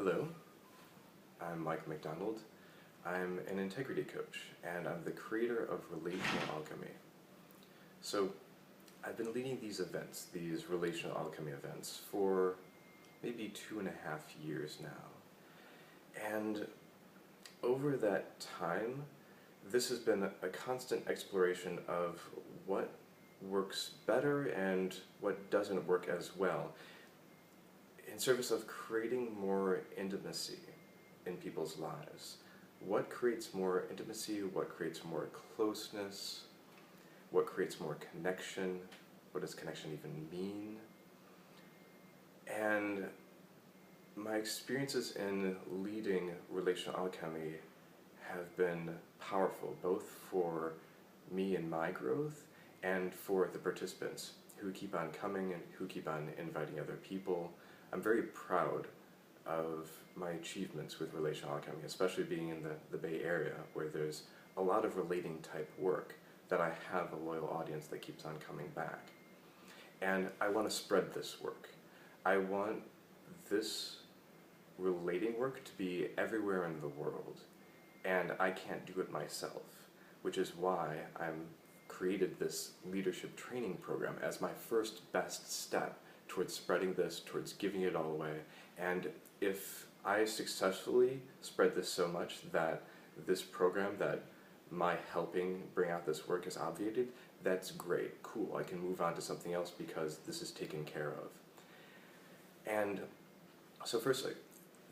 Hello, I'm Michael McDonald. I'm an integrity coach, and I'm the creator of Relational Alchemy. So, I've been leading these events, these Relational Alchemy events, for maybe 2.5 years now. And over that time, this has been a constant exploration of what works better and what doesn't work as well, in service of creating more intimacy in people's lives. What creates more intimacy? What creates more closeness? What creates more connection? What does connection even mean? And my experiences in leading Relational Alchemy have been powerful, both for me and my growth, and for the participants who keep on coming and who keep on inviting other people. I'm very proud of my achievements with Relational Alchemy, especially being in the Bay Area, where there's a lot of relating type work, that I have a loyal audience that keeps on coming back. And I want to spread this work. I want this relating work to be everywhere in the world, and I can't do it myself, which is why I'm created this leadership training program as my first best step towards spreading this, towards giving it all away. And if I successfully spread this so much that this program, that my helping bring out this work is obviated, that's great, cool, I can move on to something else because this is taken care of. And so firstly,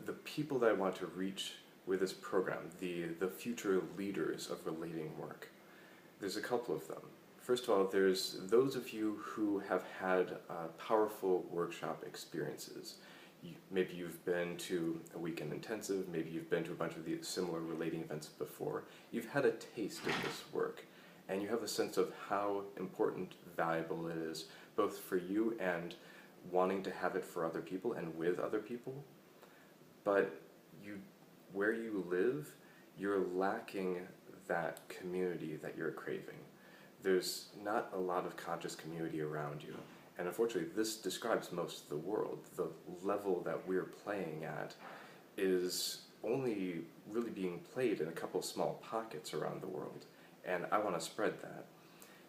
the people that I want to reach with this program, the future leaders of relating work, there's a couple of them. First of all, there's those of you who have had powerful workshop experiences. Maybe you've been to a weekend intensive, maybe you've been to a bunch of these similar relating events before. You've had a taste of this work, and you have a sense of how important, valuable it is, both for you and wanting to have it for other people and with other people. But where you live, you're lacking that community that you're craving. There's not a lot of conscious community around you. And unfortunately, this describes most of the world. The level that we're playing at is only really being played in a couple small pockets around the world. And I want to spread that.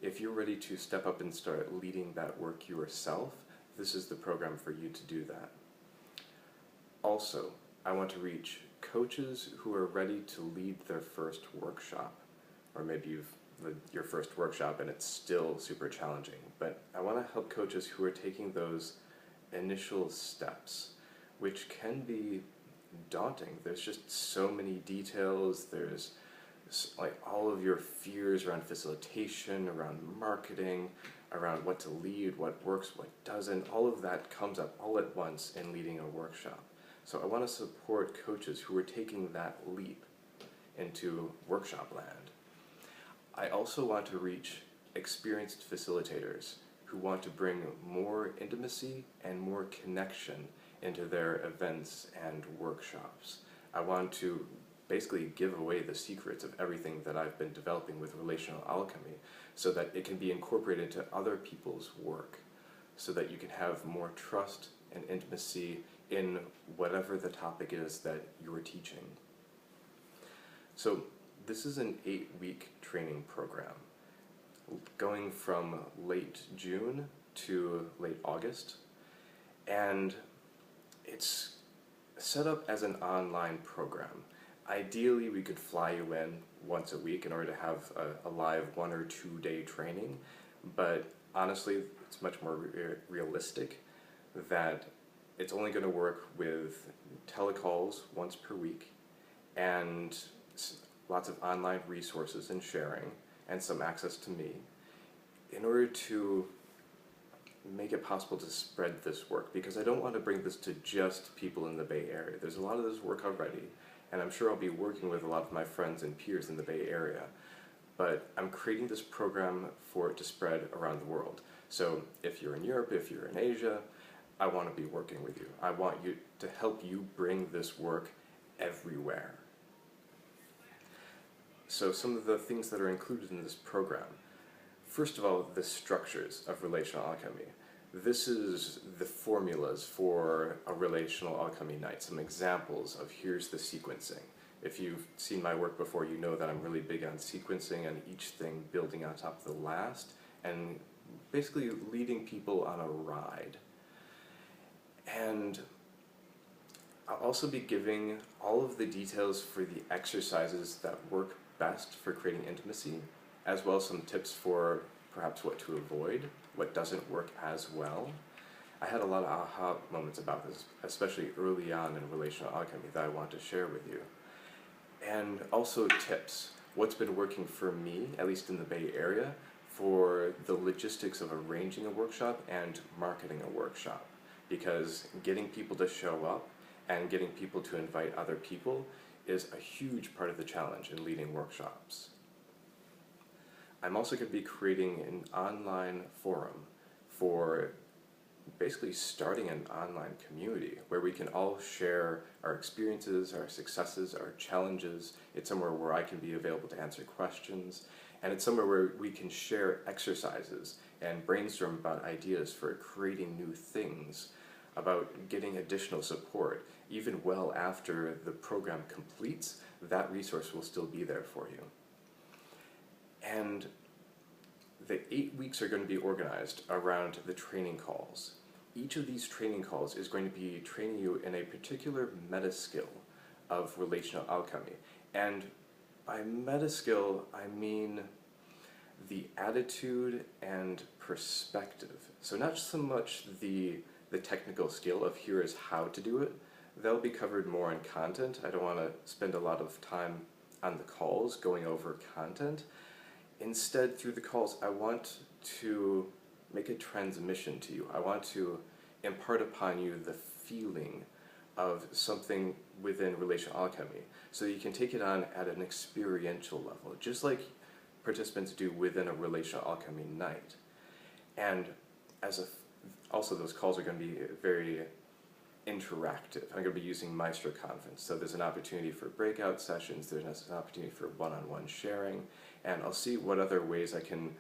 If you're ready to step up and start leading that work yourself, this is the program for you to do that. Also, I want to reach coaches who are ready to lead their first workshop. Or maybe you've led your first workshop and it's still super challenging. But I want to help coaches who are taking those initial steps, which can be daunting. There's just so many details. There's like all of your fears around facilitation, around marketing, around what to lead, what works, what doesn't. All of that comes up all at once in leading a workshop. So I want to support coaches who are taking that leap into workshop land. I also want to reach experienced facilitators who want to bring more intimacy and more connection into their events and workshops. I want to basically give away the secrets of everything that I've been developing with Relational Alchemy so that it can be incorporated into other people's work, so that you can have more trust and intimacy in whatever the topic is that you're teaching. So this is an 8-week training program going from late June to late August, and it's set up as an online program. Ideally, we could fly you in once a week in order to have a live 1 or 2 day training, but honestly, it's much more realistic that it's only going to work with telecalls once per week and lots of online resources and sharing and some access to me in order to make it possible to spread this work, because I don't want to bring this to just people in the Bay Area. There's a lot of this work already, and I'm sure I'll be working with a lot of my friends and peers in the Bay Area, but I'm creating this program for it to spread around the world. So if you're in Europe, if you're in Asia, I want to be working with you. I want you to help you bring this work everywhere. So some of the things that are included in this program. First of all, the structures of Relational Alchemy. this is the formulas for a relational alchemy night, some examples of here's the sequencing. If you've seen my work before, you know that I'm really big on sequencing and each thing building on top of the last, and basically leading people on a ride. And I'll also be giving all of the details for the exercises that work best for creating intimacy, as well as some tips for perhaps what to avoid, what doesn't work as well. I had a lot of aha moments about this, especially early on in relational alchemy, that I want to share with you. And also tips, what's been working for me, at least in the Bay Area, for the logistics of arranging a workshop and marketing a workshop. Because getting people to show up and getting people to invite other people is a huge part of the challenge in leading workshops. I'm also going to be creating an online forum for basically starting an online community where we can all share our experiences, our successes, our challenges. It's somewhere where I can be available to answer questions, and it's somewhere where we can share exercises and brainstorm about ideas for creating new things, about getting additional support. Even well after the program completes, that resource will still be there for you. And the 8 weeks are going to be organized around the training calls. Each of these training calls is going to be training you in a particular meta skill of relational alchemy. And by meta skill, I mean the attitude and perspective. So not so much the technical skill of here is how to do it. That'll be covered more in content. I don't want to spend a lot of time on the calls going over content. Instead, through the calls, I want to make a transmission to you. I want to impart upon you the feeling of something within relational alchemy so that you can take it on at an experiential level, just like participants do within a relational alchemy night. And also those calls are going to be very interactive. I'm going to be using Maestro Conference, so there's an opportunity for breakout sessions, there's an opportunity for one-on-one sharing, and I'll see what other ways I can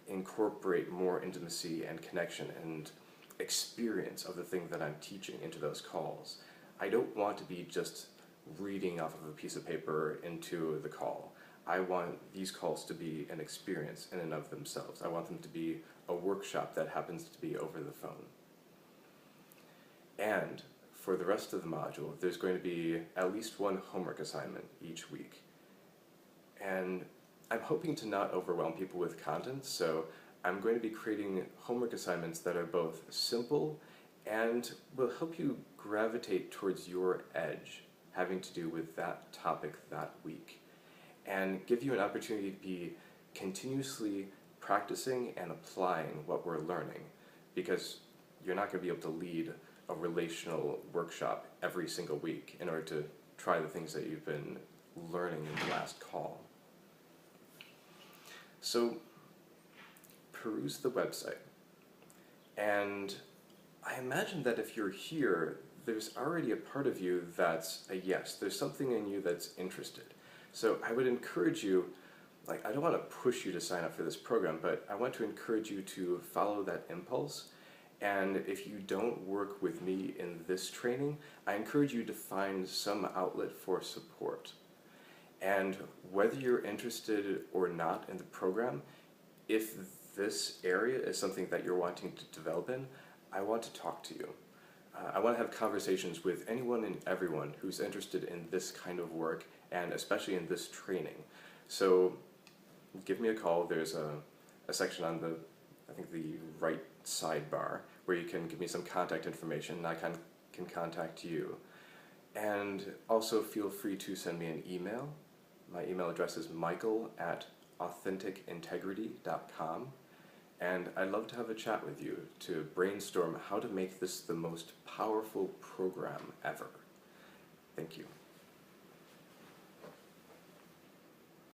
incorporate more intimacy and connection and experience of the thing that I'm teaching into those calls. I don't want to be just reading off of a piece of paper into the call. I want these calls to be an experience in and of themselves. I want them to be a workshop that happens to be over the phone. And for the rest of the module, there's going to be at least one homework assignment each week. And I'm hoping to not overwhelm people with content, so I'm going to be creating homework assignments that are both simple and will help you gravitate towards your edge having to do with that topic that week, and give you an opportunity to be continuously practicing and applying what we're learning, because you're not going to be able to lead a relational workshop every single week in order to try the things that you've been learning in the last call. So peruse the website, and I imagine that if you're here, there's already a part of you that's a yes. There's something in you that's interested. So I would encourage you, I don't want to push you to sign up for this program, but I want to encourage you to follow that impulse. And if you don't work with me in this training, I encourage you to find some outlet for support. And whether you're interested or not in the program, if this area is something that you're wanting to develop in, I want to talk to you. I want to have conversations with anyone and everyone who's interested in this kind of work, and especially in this training. So give me a call. There's a section on the, I think the right sidebar, where you can give me some contact information and I can contact you. And also feel free to send me an email. My email address is michael@authenticintegrity.com. And I'd love to have a chat with you to brainstorm how to make this the most powerful program ever. Thank you.